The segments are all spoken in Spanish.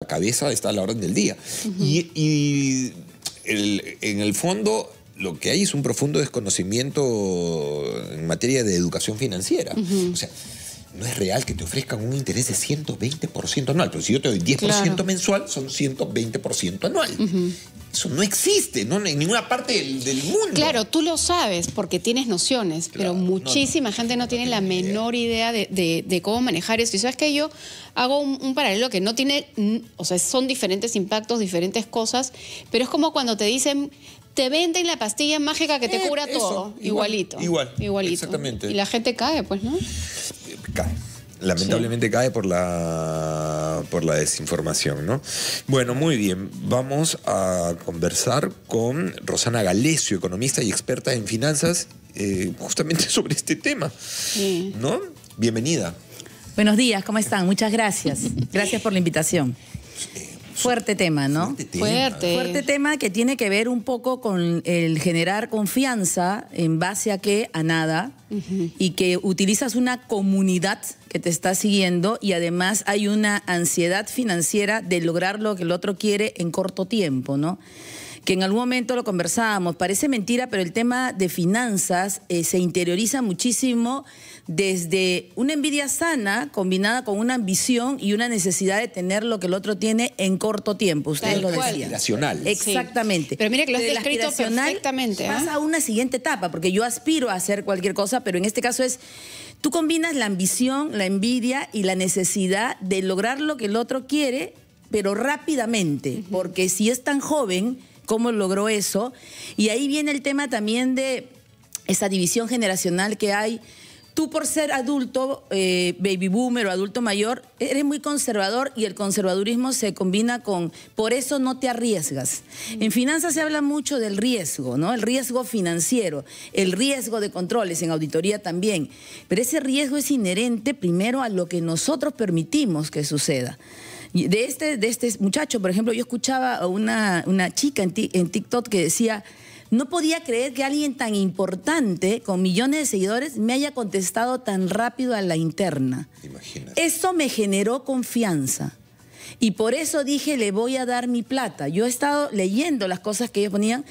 cabeza está a la orden del día. Y en el fondo lo que hay es un profundo desconocimiento en materia de educación financiera. O sea, no es real que te ofrezcan un interés de 120% anual, pero si yo te doy 10% mensual, son 120% anual. Eso no existe, ¿no? En ninguna parte del mundo. Claro, tú lo sabes porque tienes nociones, pero muchísima gente no tiene la menor idea de cómo manejar eso. Y sabes que yo hago un paralelo que no tiene, o sea, son diferentes impactos, diferentes cosas, pero es como cuando te dicen, te venden la pastilla mágica que te cura todo. Igualito. Igualito. Exactamente. Y la gente cae, pues, ¿no? Cae. Lamentablemente cae por la desinformación, ¿no? Bueno, muy bien. Vamos a conversar con Rosana Galecio, economista y experta en finanzas, justamente sobre este tema, ¿no? Bienvenida. Buenos días, ¿cómo están? Muchas gracias. Gracias por la invitación. Fuerte tema, ¿no? Fuerte tema que tiene que ver un poco con el generar confianza en base a qué, a nada, y que utilizas una comunidad que te está siguiendo y además hay una ansiedad financiera de lograr lo que el otro quiere en corto tiempo, ¿no? Que en algún momento lo conversábamos, parece mentira, pero el tema de finanzas se interioriza muchísimo desde una envidia sana combinada con una ambición y una necesidad de tener lo que el otro tiene en corto tiempo. Ustedes lo decían. Aspiracional. Exactamente. Sí. Pero mira que lo has descrito perfectamente. Pasa a una siguiente etapa, porque yo aspiro a hacer cualquier cosa, pero en este caso es, tú combinas la ambición, la envidia y la necesidad de lograr lo que el otro quiere, pero rápidamente, porque si es tan joven, ¿cómo logró eso? Y ahí viene el tema también de esa división generacional que hay. Tú por ser adulto, baby boomer o adulto mayor, eres muy conservador y el conservadurismo se combina con, por eso no te arriesgas. En finanzas se habla mucho del riesgo, ¿no? El riesgo financiero, el riesgo de controles, en auditoría también. Pero ese riesgo es inherente primero a lo que nosotros permitimos que suceda. De este muchacho, por ejemplo, yo escuchaba a una chica en TikTok que decía, no podía creer que alguien tan importante, con millones de seguidores, me haya contestado tan rápido a la interna. Imagínate. Eso me generó confianza. Y por eso dije, le voy a dar mi plata. Yo he estado leyendo las cosas que ellos ponían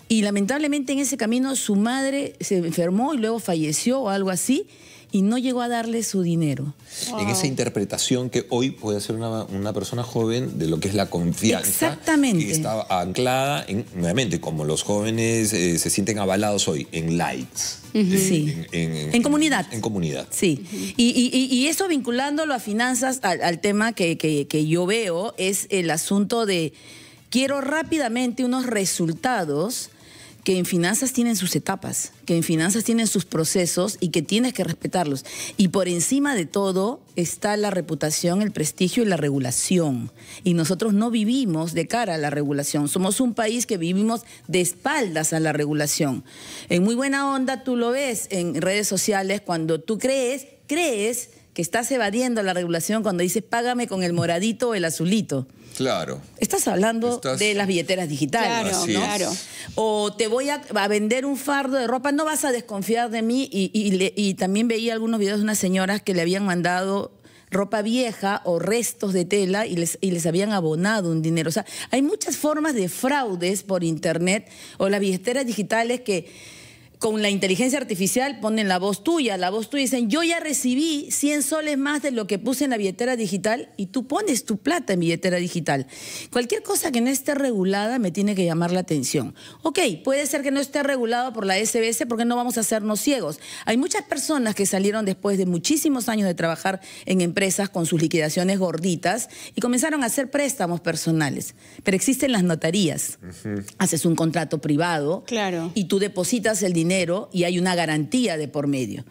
y lamentablemente en ese camino su madre se enfermó y luego falleció o algo así. Y no llegó a darle su dinero. En esa interpretación que hoy puede hacer una persona joven de lo que es la confianza. Exactamente. Que está anclada en, nuevamente, como los jóvenes se sienten avalados hoy, en likes. Sí. En comunidad. En comunidad. Sí. Y eso vinculándolo a finanzas, al tema que yo veo, es el asunto de quiero rápidamente unos resultados que en finanzas tienen sus etapas, que en finanzas tienen sus procesos y que tienes que respetarlos. Y por encima de todo está la reputación, el prestigio y la regulación. Y nosotros no vivimos de cara a la regulación. Somos un país que vivimos de espaldas a la regulación. En muy buena onda tú lo ves en redes sociales cuando tú crees que estás evadiendo la regulación cuando dices págame con el moradito o el azulito. Claro. Estás hablando de las billeteras digitales. Claro, claro. O te voy a vender un fardo de ropa, no vas a desconfiar de mí. Y también veía algunos videos de unas señoras que le habían mandado ropa vieja o restos de tela y les habían abonado un dinero. O sea, hay muchas formas de fraudes por internet o las billeteras digitales que con la inteligencia artificial ponen la voz tuya dicen, yo ya recibí 100 soles más de lo que puse en la billetera digital y tú pones tu plata en billetera digital. Cualquier cosa que no esté regulada me tiene que llamar la atención. Ok, puede ser que no esté regulado por la SBS porque no vamos a hacernos ciegos. Hay muchas personas que salieron después de muchísimos años de trabajar en empresas con sus liquidaciones gorditas y comenzaron a hacer préstamos personales. Pero existen las notarías. Haces un contrato privado y tú depositas el dinero y hay una garantía de por medio.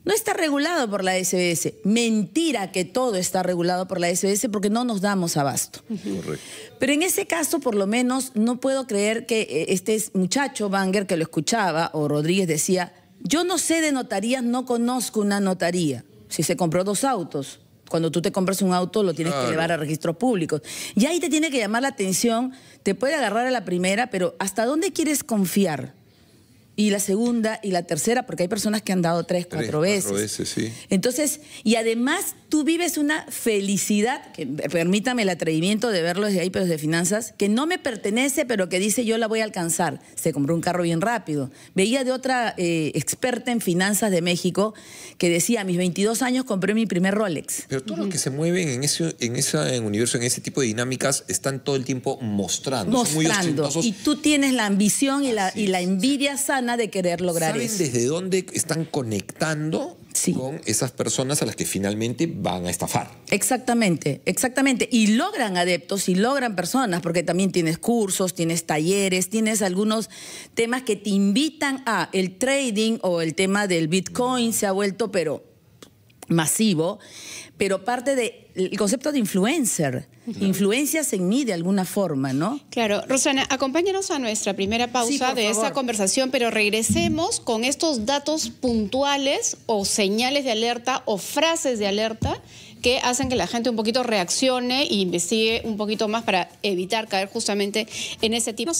No está regulado por la SBS. Mentira que todo está regulado por la SBS porque no nos damos abasto. Correcto. Pero en ese caso, por lo menos, no puedo creer que este muchacho, Banger, que lo escuchaba, o Rodríguez decía, yo no sé de notarías, no conozco una notaría. Si se compró 2 autos, cuando tú te compras un auto lo tienes que llevar a registros públicos. Y ahí te tiene que llamar la atención, te puede agarrar a la primera, pero ¿hasta dónde quieres confiar? Y la segunda y la tercera, porque hay personas que han dado 3, 4 veces. 4 veces, sí. Entonces, y además tú vives una felicidad, que permítame el atrevimiento de verlo desde ahí, pero desde finanzas, que no me pertenece, pero que dice yo la voy a alcanzar. Se compró un carro bien rápido. Veía de otra experta en finanzas de México que decía, a mis 22 años compré mi primer Rolex. Pero todos los que se mueven en ese universo, en ese tipo de dinámicas, están todo el tiempo mostrando. Son muy ostentosos. Y tú tienes la ambición y la envidia sana de querer lograr eso. ¿Saben desde dónde están conectando con esas personas a las que finalmente van a estafar? Exactamente, exactamente. Y logran adeptos y logran personas, porque también tienes cursos, tienes talleres, tienes algunos temas que te invitan a el trading, o el tema del Bitcoin se ha vuelto, pero masivo, pero parte del concepto de influencer. Influencias en mí de alguna forma, ¿no? Claro. Rosana, acompáñanos a nuestra primera pausa de esta conversación, pero regresemos con estos datos puntuales o señales de alerta o frases de alerta que hacen que la gente un poquito reaccione e investigue un poquito más para evitar caer justamente en ese tipo.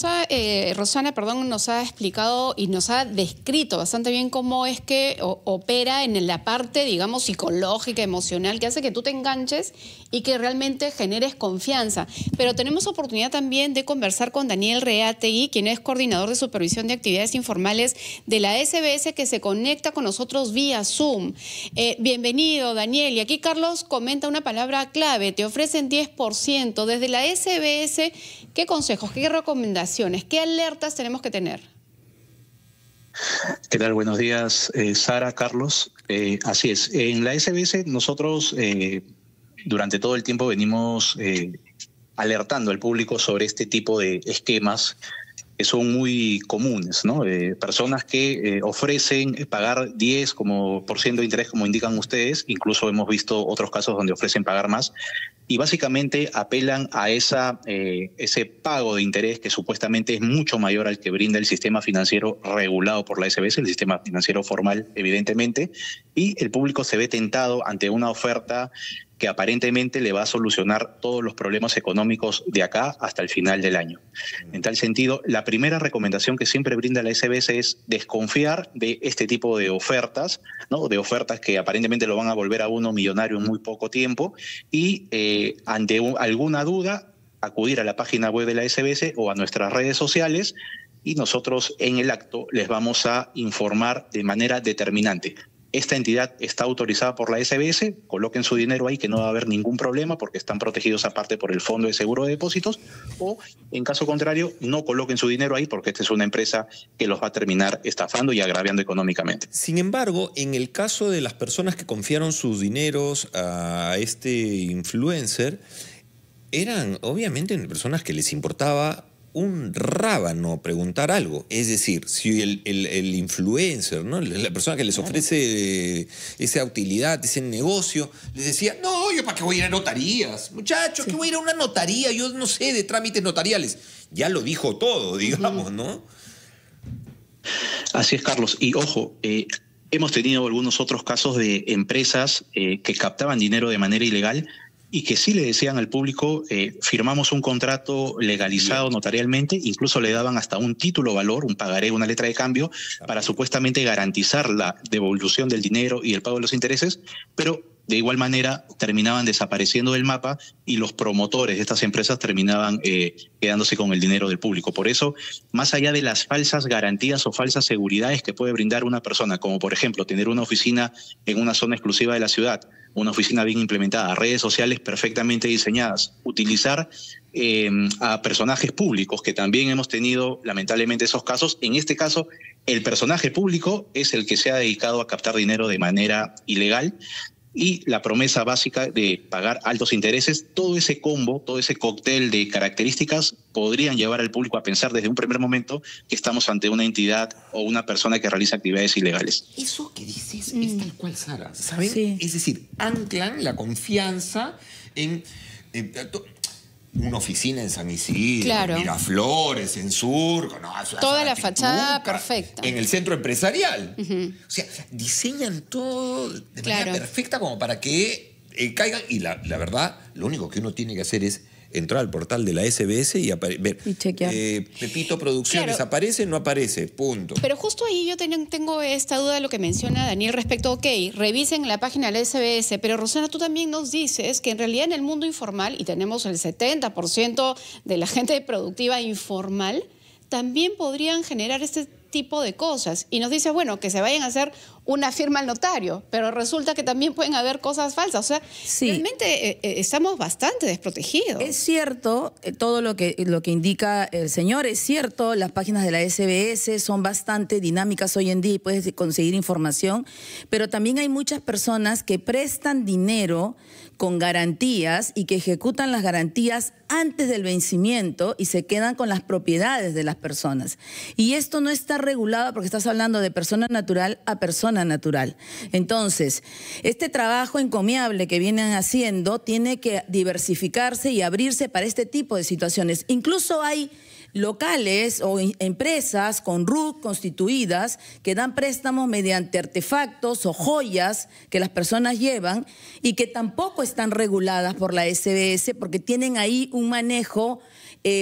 Rosana, nos ha explicado y nos ha descrito bastante bien cómo es que opera en la parte, digamos, psicológica, emocional, que hace que tú te enganches y que realmente generes confianza. Pero tenemos oportunidad también de conversar con Daniel Reategui, quien es coordinador de supervisión de actividades informales de la SBS, que se conecta con nosotros vía Zoom. Bienvenido, Daniel. Y aquí Carlos comenta una palabra clave: te ofrecen 10%. Desde la SBS, ¿qué consejos, qué recomendaciones, qué alertas tenemos que tener? ¿Qué tal? Buenos días, Sara, Carlos. Así es. En la SBS nosotros durante todo el tiempo venimos alertando al público sobre este tipo de esquemas que son muy comunes, ¿no? Personas que ofrecen pagar 10% de interés, como indican ustedes. Incluso hemos visto otros casos donde ofrecen pagar más, y básicamente apelan a ese pago de interés que supuestamente es mucho mayor al que brinda el sistema financiero regulado por la SBS, el sistema financiero formal, evidentemente, y el público se ve tentado ante una oferta que aparentemente le va a solucionar todos los problemas económicos de acá hasta el final del año. En tal sentido, la primera recomendación que siempre brinda la SBS es desconfiar de este tipo de ofertas, ¿no? De ofertas que aparentemente lo van a volver a uno millonario en muy poco tiempo, y ante alguna duda, acudir a la página web de la SBS o a nuestras redes sociales, y nosotros en el acto les vamos a informar de manera determinante. Esta entidad está autorizada por la SBS, coloquen su dinero ahí, que no va a haber ningún problema porque están protegidos aparte por el Fondo de Seguro de Depósitos, o en caso contrario, no coloquen su dinero ahí porque esta es una empresa que los va a terminar estafando y agraviando económicamente. Sin embargo, en el caso de las personas que confiaron sus dineros a este influencer, eran obviamente personas que les importaba un rábano preguntar algo. Es decir, si el influencer, ¿no?, la persona que les ofrece esa utilidad, ese negocio, les decía, no, yo para qué voy a ir a notarías, muchachos, que voy a ir a una notaría, yo no sé de trámites notariales. Ya lo dijo todo, digamos, ¿no? Así es, Carlos. Y ojo, hemos tenido algunos otros casos de empresas que captaban dinero de manera ilegal y que sí le decían al público, firmamos un contrato legalizado notarialmente, incluso le daban hasta un título valor, un pagaré, una letra de cambio, para supuestamente garantizar la devolución del dinero y el pago de los intereses, pero de igual manera terminaban desapareciendo del mapa y los promotores de estas empresas terminaban quedándose con el dinero del público. Por eso, más allá de las falsas garantías o falsas seguridades que puede brindar una persona, como por ejemplo tener una oficina en una zona exclusiva de la ciudad, una oficina bien implementada, redes sociales perfectamente diseñadas, utilizar a personajes públicos, que también hemos tenido lamentablemente esos casos. En este caso, el personaje público es el que se ha dedicado a captar dinero de manera ilegal, y la promesa básica de pagar altos intereses. Todo ese combo, todo ese cóctel de características podrían llevar al público a pensar desde un primer momento que estamos ante una entidad o una persona que realiza actividades ilegales. Eso que dices es tal cual, Sara, ¿saben? Sí. Es decir, anclan la confianza en una oficina en San Isidro, claro, Miraflores, en Surco, no, toda la fachada perfecta. En el centro empresarial. O sea, diseñan todo de manera perfecta como para que caigan. Y la verdad, lo único que uno tiene que hacer es entrar al portal de la SBS y chequear. Pepito Producciones, claro. ¿aparece? No aparece, punto. Pero justo ahí yo tengo esta duda de lo que menciona Daniel respecto, ok, revisen la página de la SBS, pero Rosana, tú también nos dices que en realidad en el mundo informal, y tenemos el 70% de la gente productiva informal, también podrían generar este tipo de cosas. Y nos dice, bueno, que se vayan a hacer una firma al notario, pero resulta que también pueden haber cosas falsas. O sea, sí, realmente estamos bastante desprotegidos. Es cierto, todo lo que indica el señor es cierto, las páginas de la SBS son bastante dinámicas hoy en día y puedes conseguir información, pero también hay muchas personas que prestan dinero con garantías y que ejecutan las garantías antes del vencimiento y se quedan con las propiedades de las personas. Y esto no está regulado porque estás hablando de persona natural a persona natural. Entonces, este trabajo encomiable que vienen haciendo tiene que diversificarse y abrirse para este tipo de situaciones. Incluso hay locales o empresas con RUT constituidas que dan préstamos mediante artefactos o joyas que las personas llevan y que tampoco están reguladas por la SBS porque tienen ahí un manejo,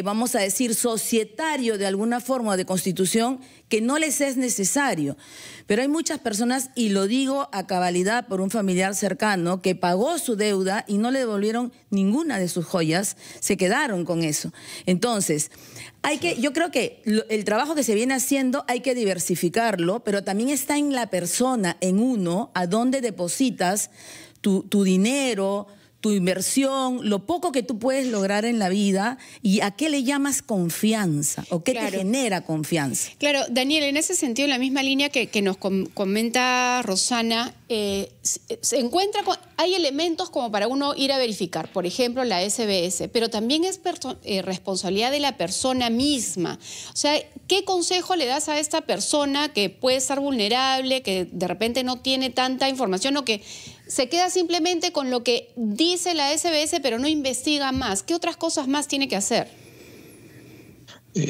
vamos a decir, societario de alguna forma de constitución que no les es necesario. Pero hay muchas personas, y lo digo a cabalidad por un familiar cercano, que pagó su deuda y no le devolvieron ninguna de sus joyas, se quedaron con eso. Entonces, yo creo que el trabajo que se viene haciendo hay que diversificarlo, pero también está en la persona, en uno, a dónde depositas tu dinero, tu inversión, lo poco que tú puedes lograr en la vida y a qué le llamas confianza o qué te genera confianza. Claro, Daniel, en ese sentido, en la misma línea que nos comenta Rosana, se encuentra hay elementos como para uno ir a verificar, por ejemplo, la SBS, pero también es responsabilidad de la persona misma. O sea, ¿qué consejo le das a esta persona que puede estar vulnerable, que de repente no tiene tanta información o que se queda simplemente con lo que dice la SBS, pero no investiga más? ¿Qué otras cosas más tiene que hacer?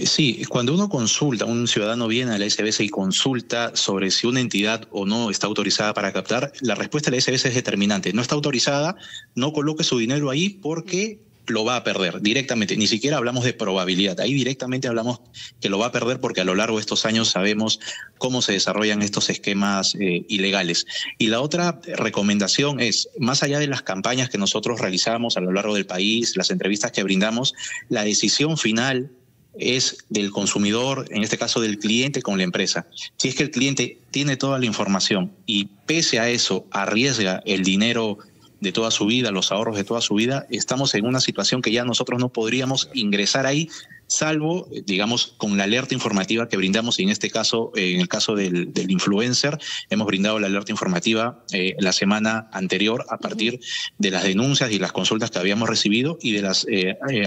Sí, cuando uno consulta, un ciudadano viene a la SBS y consulta sobre si una entidad o no está autorizada para captar, la respuesta de la SBS es determinante. No está autorizada, no coloque su dinero ahí porque lo va a perder directamente. Ni siquiera hablamos de probabilidad. Ahí directamente hablamos que lo va a perder porque a lo largo de estos años sabemos cómo se desarrollan estos esquemas ilegales. Y la otra recomendación es, más allá de las campañas que nosotros realizamos a lo largo del país, las entrevistas que brindamos, la decisión final es del consumidor, en este caso del cliente con la empresa. Si es que el cliente tiene toda la información y pese a eso arriesga el dinero de toda su vida, los ahorros de toda su vida, estamos en una situación que ya nosotros no podríamos ingresar ahí, salvo, digamos, con la alerta informativa que brindamos, y en este caso, en el caso del influencer, hemos brindado la alerta informativa la semana anterior a partir de las denuncias y las consultas que habíamos recibido y de las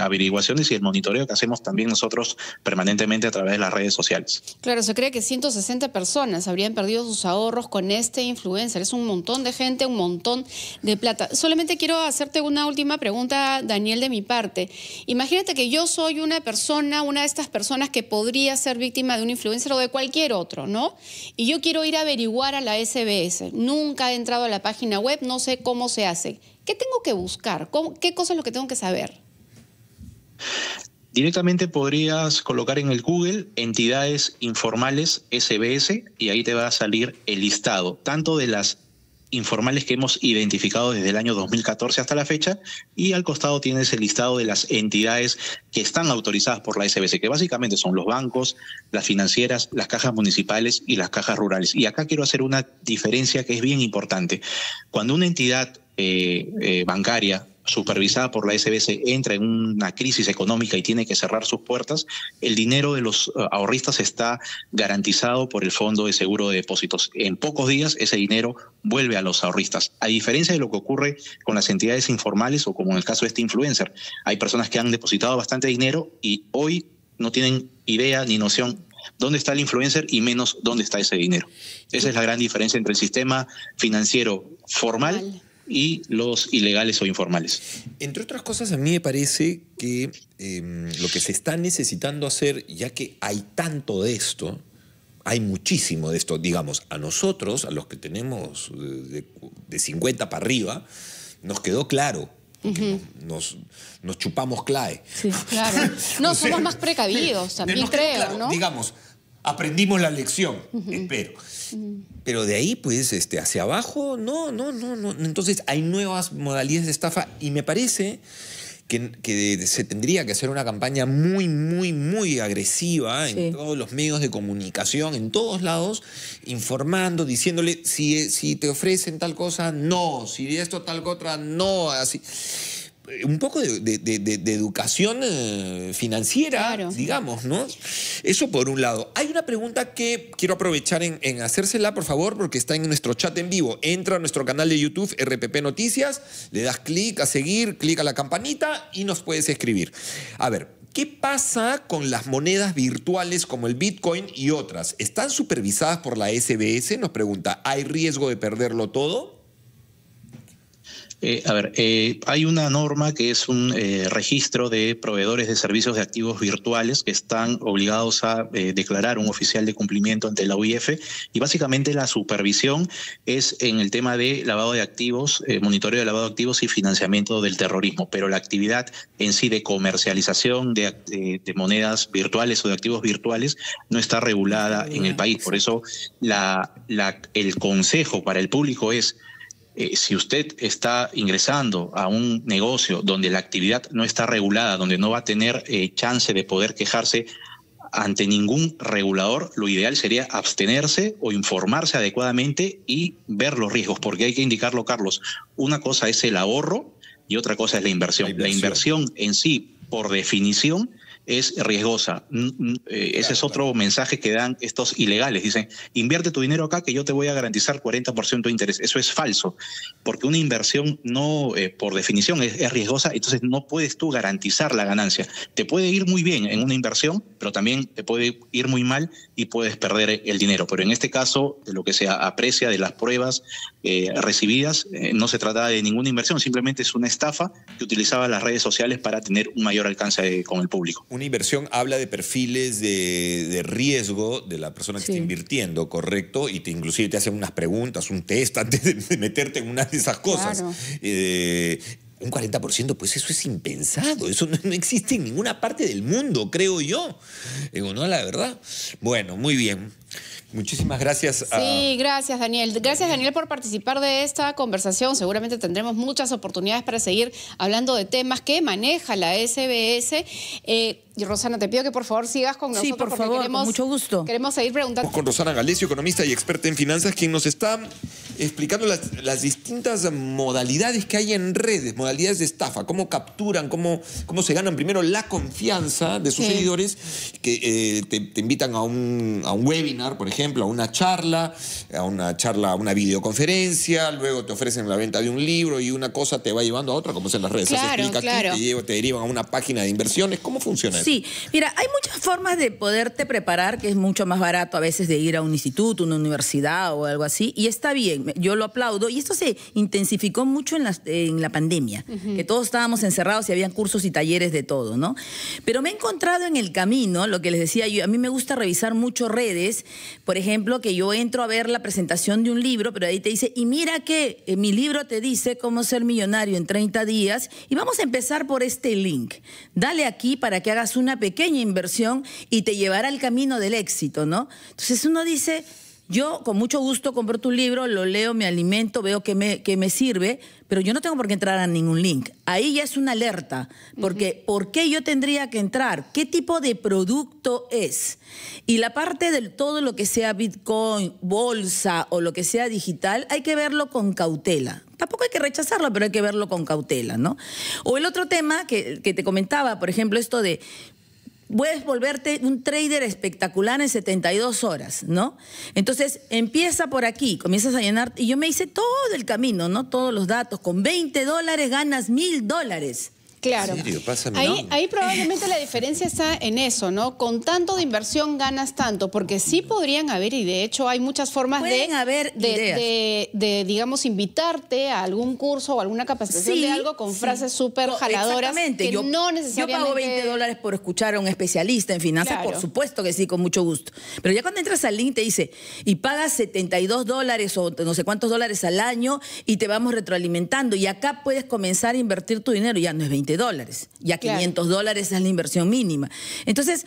averiguaciones y el monitoreo que hacemos también nosotros permanentemente a través de las redes sociales. Claro, se cree que 160 personas habrían perdido sus ahorros con este influencer. Es un montón de gente, un montón de plata. Solamente quiero hacerte una última pregunta, Daniel, de mi parte. Imagínate que yo soy una de estas personas que podría ser víctima de un influencer o de cualquier otro, ¿no? Y yo quiero ir a averiguar a la SBS. Nunca he entrado a la página web, no sé cómo se hace. ¿Qué tengo que buscar? ¿Qué cosa es lo que tengo que saber? Directamente podrías colocar en el Google entidades informales SBS y ahí te va a salir el listado, tanto de las informales que hemos identificado desde el año 2014 hasta la fecha, y al costado tienes el listado de las entidades que están autorizadas por la SBS, que básicamente son los bancos, las financieras, las cajas municipales y las cajas rurales. Y acá quiero hacer una diferencia que es bien importante. Cuando una entidad bancaria supervisada por la SBS entra en una crisis económica y tiene que cerrar sus puertas, el dinero de los ahorristas está garantizado por el Fondo de Seguro de Depósitos. En pocos días ese dinero vuelve a los ahorristas. A diferencia de lo que ocurre con las entidades informales o como en el caso de este influencer, hay personas que han depositado bastante dinero y hoy no tienen idea ni noción dónde está el influencer y menos dónde está ese dinero. Esa es la gran diferencia entre el sistema financiero formal y los ilegales o informales. Entre otras cosas, a mí me parece que lo que se está necesitando hacer, ya que hay tanto de esto, hay muchísimo de esto, digamos, a nosotros, a los que tenemos de 50 para arriba, nos quedó claro nos chupamos CLAE. Sí, claro. No, somos más precavidos también, creo, claro, ¿no? Digamos, aprendimos la lección, espero. Pero de ahí, pues, hacia abajo, no. Entonces, hay nuevas modalidades de estafa y me parece que se tendría que hacer una campaña muy agresiva en todos los medios de comunicación, en todos lados, informando, diciéndole si te ofrecen tal cosa, no, si esto tal otra, no, así. Un poco de educación financiera, claro, digamos, ¿no? Eso por un lado. Hay una pregunta que quiero aprovechar en hacérsela, por favor, porque está en nuestro chat en vivo. Entra a nuestro canal de YouTube, RPP Noticias, le das clic a seguir, clic a la campanita y nos puedes escribir. A ver, ¿qué pasa con las monedas virtuales como el Bitcoin y otras? ¿Están supervisadas por la SBS? Nos pregunta, ¿hay riesgo de perderlo todo? Hay una norma que es un registro de proveedores de servicios de activos virtuales que están obligados a declarar un oficial de cumplimiento ante la UIF, y básicamente la supervisión es en el tema de lavado de activos, monitoreo de lavado de activos y financiamiento del terrorismo, pero la actividad en sí de comercialización de monedas virtuales o de activos virtuales no está regulada en el país. Por eso el consejo para el público es: si usted está ingresando a un negocio donde la actividad no está regulada, donde no va a tener chance de poder quejarse ante ningún regulador, lo ideal sería abstenerse o informarse adecuadamente y ver los riesgos, porque hay que indicarlo, Carlos. Una cosa es el ahorro y otra cosa es la inversión. La inversión en sí, por definición, es riesgosa. Ese es otro mensaje que dan estos ilegales. Dicen, invierte tu dinero acá que yo te voy a garantizar 40% de interés. Eso es falso, porque una inversión no, por definición, es riesgosa, entonces no puedes tú garantizar la ganancia. Te puede ir muy bien en una inversión, pero también te puede ir muy mal y puedes perder el dinero. Pero en este caso, de lo que se aprecia de las pruebas recibidas, no se trataba de ninguna inversión, simplemente es una estafa que utilizaba las redes sociales para tener un mayor alcance con el público. Una inversión habla de perfiles de riesgo de la persona que está invirtiendo, ¿correcto? Y inclusive te hacen unas preguntas, un test antes de meterte en una de esas cosas. Claro. Un 40%, pues eso es impensado. Eso no existe en ninguna parte del mundo, creo yo. Digo, no, la verdad. Bueno, muy bien. Muchísimas gracias. Sí, gracias, Daniel. Gracias, Daniel, por participar de esta conversación. Seguramente tendremos muchas oportunidades para seguir hablando de temas que maneja la SBS. Y Rosana, te pido que por favor sigas con nosotros. Sí, por favor, con mucho gusto. Queremos seguir preguntando. Con Rosana Galecio, economista y experta en finanzas, quien nos está explicando las distintas modalidades que hay en redes, modalidades de estafa, cómo capturan, cómo se ganan primero la confianza de sus seguidores, que te invitan a un webinar, por ejemplo, a una charla, a una videoconferencia, luego te ofrecen la venta de un libro y una cosa te va llevando a otra, como es en las redes. Claro, aquí, te derivan a una página de inversiones. ¿Cómo funciona eso? Sí, mira, hay muchas formas de poderte preparar, que es mucho más barato a veces de ir a un instituto, una universidad o algo así, y está bien, yo lo aplaudo, y esto se intensificó mucho en la pandemia, que todos estábamos encerrados y habían cursos y talleres de todo, ¿no? Pero me he encontrado en el camino, lo que les decía yo, a mí me gusta revisar mucho redes, por ejemplo, que yo entro a ver la presentación de un libro, pero ahí te dice, y mira que mi libro te dice cómo ser millonario en 30 días, y vamos a empezar por este link. Dale aquí para que hagas una pequeña inversión y te llevará al camino del éxito, ¿no? Entonces uno dice, yo con mucho gusto compro tu libro, lo leo, me alimento, veo que me sirve, pero yo no tengo por qué entrar a ningún link. Ahí ya es una alerta, porque ¿por qué yo tendría que entrar? ¿Qué tipo de producto es? Y la parte de todo lo que sea Bitcoin, bolsa o lo que sea digital, hay que verlo con cautela. Tampoco hay que rechazarlo, pero hay que verlo con cautela, ¿no? O el otro tema que te comentaba, por ejemplo, esto de puedes volverte un trader espectacular en 72 horas, ¿no? Entonces, empieza por aquí, comienzas a llenar, y yo me hice todo el camino, ¿no? Todos los datos, con $20 ganas $1000. Claro. ¿En serio? Pásame, ¿no? Ahí probablemente la diferencia está en eso, ¿no? Con tanto de inversión ganas tanto, porque sí podrían haber, y de hecho hay muchas formas de, digamos, invitarte a algún curso o alguna capacitación de algo con frases súper jaladoras. Exactamente. Que no necesariamente... Yo pago $20 por escuchar a un especialista en finanzas, por supuesto que sí, con mucho gusto. Pero ya cuando entras al link te dice, y pagas $72 o no sé cuántos dólares al año y te vamos retroalimentando. Y acá puedes comenzar a invertir tu dinero, ya no es $20. Ya $500 es la inversión mínima. Entonces,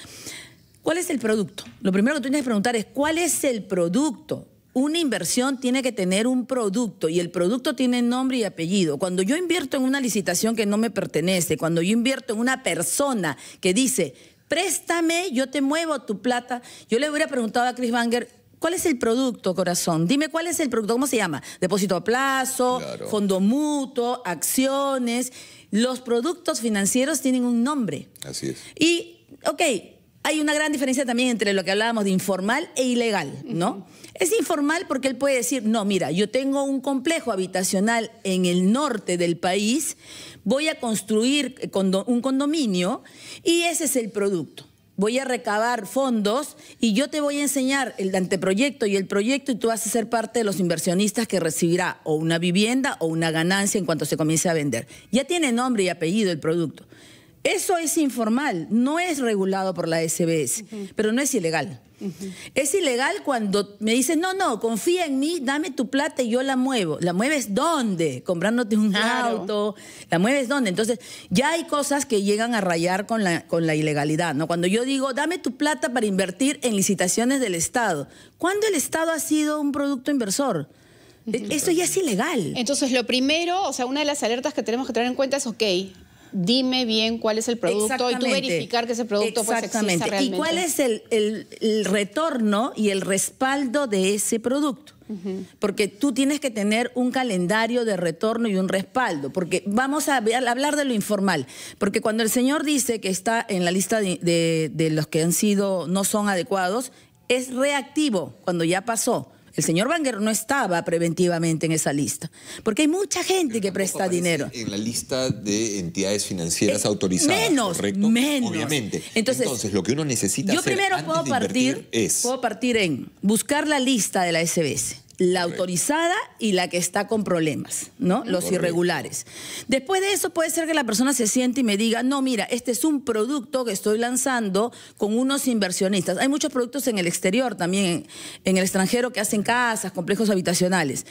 ¿cuál es el producto? Lo primero que tú tienes que preguntar es, ¿cuál es el producto? Una inversión tiene que tener un producto y el producto tiene nombre y apellido. Cuando yo invierto en una licitación que no me pertenece, cuando yo invierto en una persona que dice, préstame, yo te muevo tu plata, yo le hubiera preguntado a Chris Banger, ¿cuál es el producto, corazón? Dime cuál es el producto, ¿cómo se llama? Depósito a plazo, fondo mutuo, acciones. Los productos financieros tienen un nombre. Así es. Y, ok, hay una gran diferencia también entre lo que hablábamos de informal e ilegal, ¿no? Es informal porque él puede decir, no, mira, yo tengo un complejo habitacional en el norte del país, voy a construir un condominio y ese es el producto. Voy a recabar fondos y yo te voy a enseñar el anteproyecto y el proyecto y tú vas a ser parte de los inversionistas que recibirá o una vivienda o una ganancia en cuanto se comience a vender. Ya tiene nombre y apellido el producto. Eso es informal, no es regulado por la SBS, pero no es ilegal. Es ilegal cuando me dicen, no, confía en mí, dame tu plata y yo la muevo. ¿La mueves dónde? Comprándote un auto. ¿La mueves dónde? Entonces, ya hay cosas que llegan a rayar con la ilegalidad, ¿no? Cuando yo digo, dame tu plata para invertir en licitaciones del Estado. ¿Cuándo el Estado ha sido un producto inversor? Eso ya es ilegal. Entonces, lo primero, o sea, una de las alertas que tenemos que tener en cuenta es, ok, dime bien cuál es el producto y tú verificar que ese producto pues exista realmente. ¿Y cuál es el retorno y el respaldo de ese producto? Porque tú tienes que tener un calendario de retorno y un respaldo, porque vamos a hablar de lo informal, porque cuando el señor dice que está en la lista de los que no son adecuados, es reactivo cuando ya pasó. El señor Banger no estaba preventivamente en esa lista, porque hay mucha gente que presta dinero. En la lista de entidades financieras autorizadas, ¿correcto? Menos. Obviamente. Entonces, lo que uno necesita hacer primero antes puedo partir en buscar la lista de la SBS. La autorizada y la que está con problemas, ¿no? Los irregulares. Después de eso puede ser que la persona se siente y me diga, no, mira, este es un producto que estoy lanzando con unos inversionistas. Hay muchos productos en el exterior también, en el extranjero, que hacen casas, complejos habitacionales.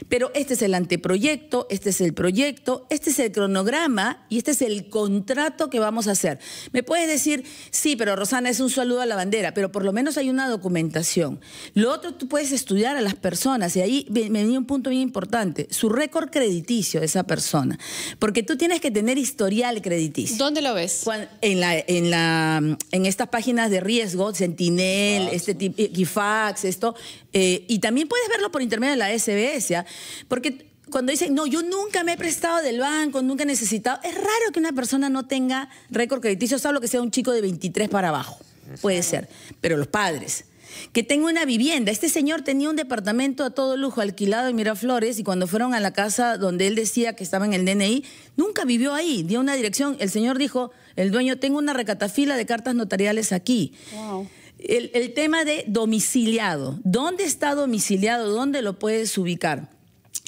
Pero este es el anteproyecto, este es el proyecto, este es el cronograma y este es el contrato que vamos a hacer. Me puedes decir, sí, pero Rosana, es un saludo a la bandera, pero por lo menos hay una documentación. Lo otro, tú puedes estudiar a las personas. Y ahí me venía un punto bien importante, su récord crediticio de esa persona. Porque tú tienes que tener historial crediticio. ¿Dónde lo ves? En estas páginas de riesgo, Sentinel, Equifax, esto. Y también puedes verlo por intermedio de la SBS, porque cuando dicen, no, yo nunca me he prestado del banco, nunca he necesitado, es raro que una persona no tenga récord crediticio, salvo que sea un chico de 23 para abajo. Puede ser. Pero los padres... Que tenga una vivienda. Este señor tenía un departamento a todo lujo alquilado en Miraflores y cuando fueron a la casa donde él decía que estaba en el DNI, nunca vivió ahí, dio una dirección. El señor dijo, el dueño, tengo una recatafila de cartas notariales aquí. Wow. El tema de domiciliado. ¿Dónde está domiciliado? ¿Dónde lo puedes ubicar?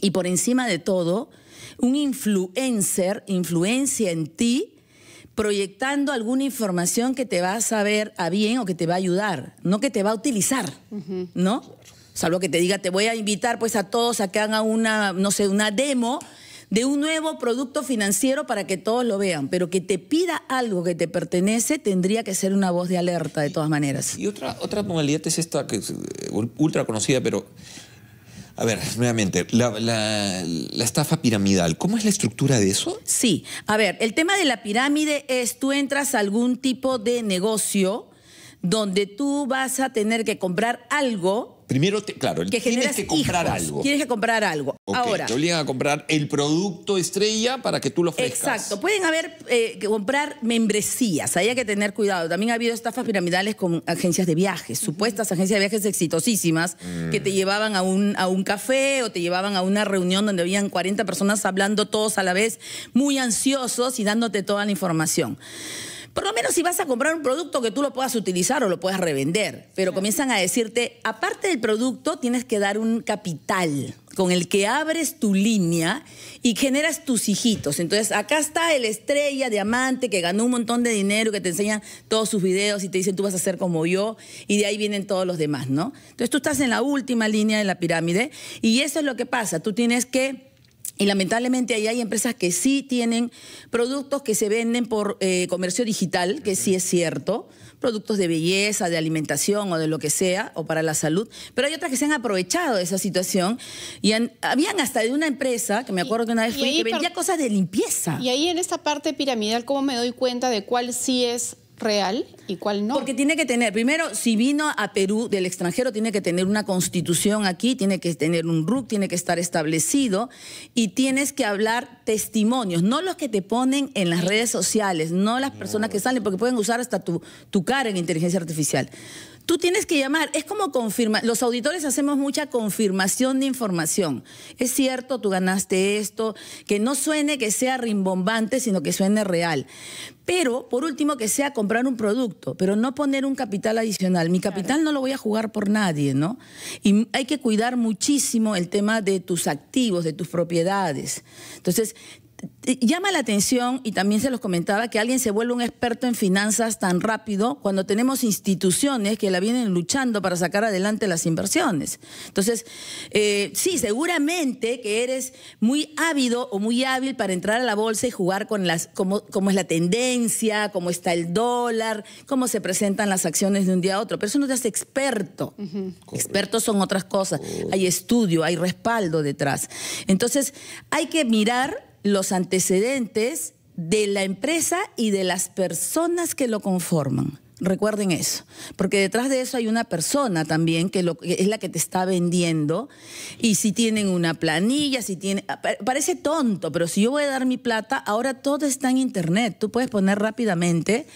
Y por encima de todo, un influencer influencia en ti proyectando alguna información que te va a saber a bien o que te va a ayudar, no que te va a utilizar, ¿no? Salvo que te diga, te voy a invitar pues a todos a que hagan una, no sé, una demo de un nuevo producto financiero para que todos lo vean, pero que te pida algo que te pertenece tendría que ser una voz de alerta de todas maneras. Y otra modalidad es esta que es ultra conocida, pero... A ver, nuevamente, la estafa piramidal, ¿cómo es la estructura de eso? Sí, a ver, el tema de la pirámide es tú entras a algún tipo de negocio donde tú vas a tener que comprar algo. Primero, claro, que tienes que comprar algo. Tienes que comprar algo. Okay, ahora, te obligan a comprar el producto estrella para que tú lo ofrezcas. Exacto. Pueden haber que comprar membresías. Ahí hay que tener cuidado. También ha habido estafas piramidales con agencias de viajes, supuestas agencias de viajes exitosísimas, que te llevaban a un café o te llevaban a una reunión donde habían 40 personas hablando todos a la vez, muy ansiosos y dándote toda la información. Por lo menos si vas a comprar un producto que tú lo puedas utilizar o lo puedas revender, pero comienzan a decirte, aparte del producto, tienes que dar un capital con el que abres tu línea y generas tus hijitos. Entonces, acá está el estrella, diamante, que ganó un montón de dinero, que te enseñan todos sus videos y te dicen, tú vas a ser como yo, y de ahí vienen todos los demás, ¿no? Entonces, tú estás en la última línea de la pirámide y eso es lo que pasa. Tú tienes que... Y lamentablemente ahí hay empresas que sí tienen productos que se venden por comercio digital, que sí es cierto, productos de belleza, de alimentación o de lo que sea, o para la salud, pero hay otras que se han aprovechado de esa situación y habían hasta de una empresa, que me acuerdo que una vez fui, que vendía cosas de limpieza. Y ahí en esta parte piramidal, ¿cómo me doy cuenta de cuál sí es real y cuál no? Porque tiene que tener, primero, si vino a Perú del extranjero, tiene que tener una constitución aquí, tiene que tener un RUC, tiene que estar establecido y tienes que hablar testimonios, no los que te ponen en las redes sociales, no las personas que salen, porque pueden usar hasta tu cara en inteligencia artificial. Tú tienes que llamar, es como confirmar, los auditores hacemos mucha confirmación de información. Es cierto, tú ganaste esto, que no suene que sea rimbombante, sino que suene real. Pero, por último, que sea comprar un producto, pero no poner un capital adicional. Mi capital no lo voy a jugar por nadie, ¿no? Y hay que cuidar muchísimo el tema de tus activos, de tus propiedades. Entonces, llama la atención, y también se los comentaba, que alguien se vuelve un experto en finanzas tan rápido cuando tenemos instituciones que la vienen luchando para sacar adelante las inversiones. Entonces, sí, seguramente que eres muy ávido o muy hábil para entrar a la bolsa y jugar con cómo es la tendencia, cómo está el dólar, cómo se presentan las acciones de un día a otro, pero eso no te hace experto. Expertos son otras cosas. Hay estudio, hay respaldo detrás. Entonces, hay que mirar los antecedentes de la empresa y de las personas que lo conforman. Recuerden eso, porque detrás de eso hay una persona también que es la que te está vendiendo, y si tienen una planilla, si tienen... Parece tonto, pero si yo voy a dar mi plata, ahora todo está en internet, tú puedes poner rápidamente,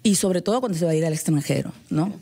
y sobre todo cuando se va a ir al extranjero, ¿no?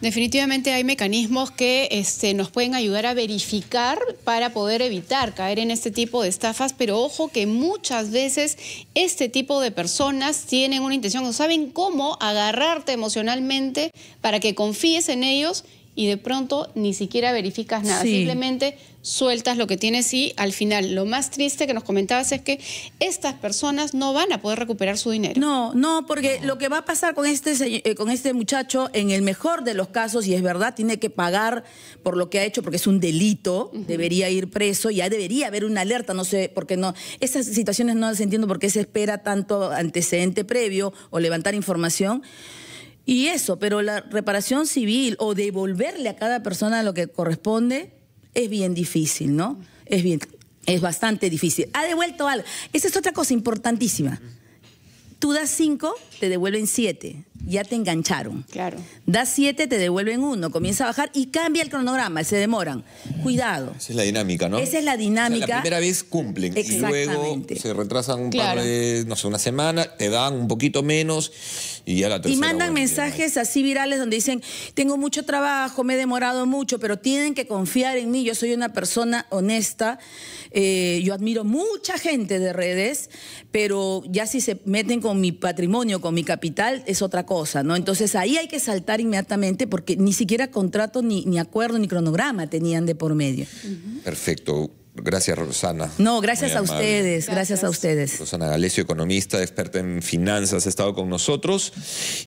Definitivamente hay mecanismos que nos pueden ayudar a verificar para poder evitar caer en este tipo de estafas, pero ojo que muchas veces este tipo de personas tienen una intención, no saben cómo agarrarte emocionalmente para que confíes en ellos y de pronto ni siquiera verificas nada, sí. Simplemente sueltas lo que tienes y al final lo más triste que nos comentabas es que estas personas no van a poder recuperar su dinero. No, porque lo que va a pasar con este muchacho, en el mejor de los casos, y es verdad, tiene que pagar por lo que ha hecho porque es un delito, debería ir preso, ya debería haber una alerta, no sé por qué no. Esas situaciones no las entiendo por qué se espera tanto antecedente previo o levantar información. Y eso, pero la reparación civil o devolverle a cada persona lo que corresponde es bien difícil, ¿no? Es bastante difícil. Ha devuelto algo. Esa es otra cosa importantísima. Tú das 5, te devuelven 7. Ya te engancharon. Claro. Das 7, te devuelven 1. Comienza a bajar y cambia el cronograma, se demoran. Cuidado. Esa es la dinámica, ¿no? Esa es la dinámica. O sea, la primera vez cumplen y luego se retrasan un par de, no sé, una semana, te dan un poquito menos y ya la tercera. Y mandan mensajes así virales donde dicen, tengo mucho trabajo, me he demorado mucho, pero tienen que confiar en mí, yo soy una persona honesta. Yo admiro mucha gente de redes, pero ya si se meten con mi patrimonio, con mi capital, es otra cosa, ¿no? Entonces ahí hay que saltar inmediatamente porque ni siquiera contrato, ni acuerdo, ni cronograma tenían de por medio. Perfecto. Gracias, Rosana. No, gracias a ustedes, gracias a ustedes. Rosana Galesio, economista, experta en finanzas, ha estado con nosotros.